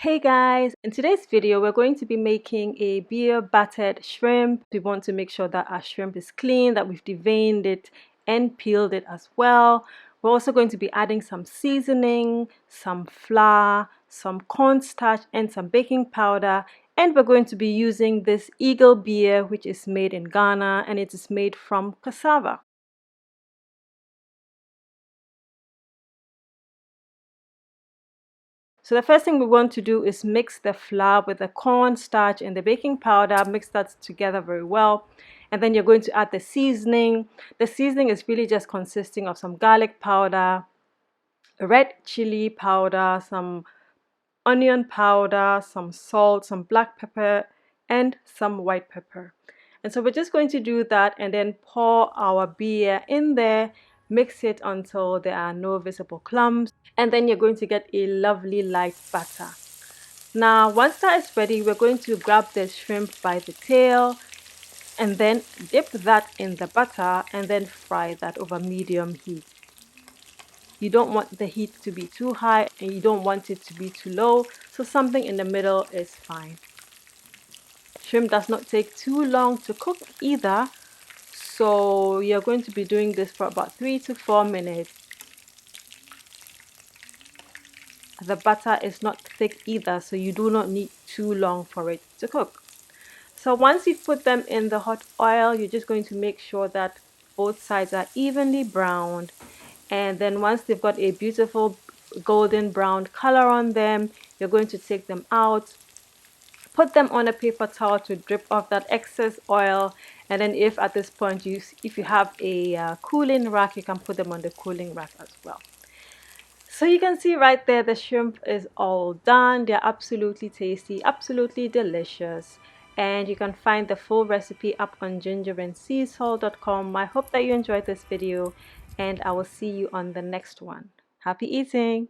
Hey guys, in today's video we're going to be making a beer battered shrimp. We want to make sure that our shrimp is clean, that we've deveined it and peeled it as well. We're also going to be adding some seasoning, some flour, some cornstarch and some baking powder, and we're going to be using this Eagle beer which is made in Ghana and it is made from cassava. So the first thing we want to do is mix the flour with the cornstarch and the baking powder, mix that together very well. And then you're going to add the seasoning. The seasoning is really just consisting of some garlic powder, red chili powder, some onion powder, some salt, some black pepper, and some white pepper. And so we're just going to do that and then pour our beer in there, mix it until there are no visible clumps, and then you're going to get a lovely light batter. Now, once that is ready, we're going to grab the shrimp by the tail and then dip that in the butter and then fry that over medium heat. You don't want the heat to be too high and you don't want it to be too low, so something in the middle is fine. Shrimp does not take too long to cook either, so you're going to be doing this for about 3 to 4 minutes. The butter is not thick either, so you do not need too long for it to cook. So once you put them in the hot oil, you're just going to make sure that both sides are evenly browned. And then once they've got a beautiful golden brown color on them, you're going to take them out, put them on a paper towel to drip off that excess oil. And then if at this point if you have a cooling rack, you can put them on the cooling rack as well. So you can see right there, the shrimp is all done. They're absolutely tasty, absolutely delicious. And you can find the full recipe up on gingerandseasalt.com. I hope that you enjoyed this video and I will see you on the next one. Happy eating!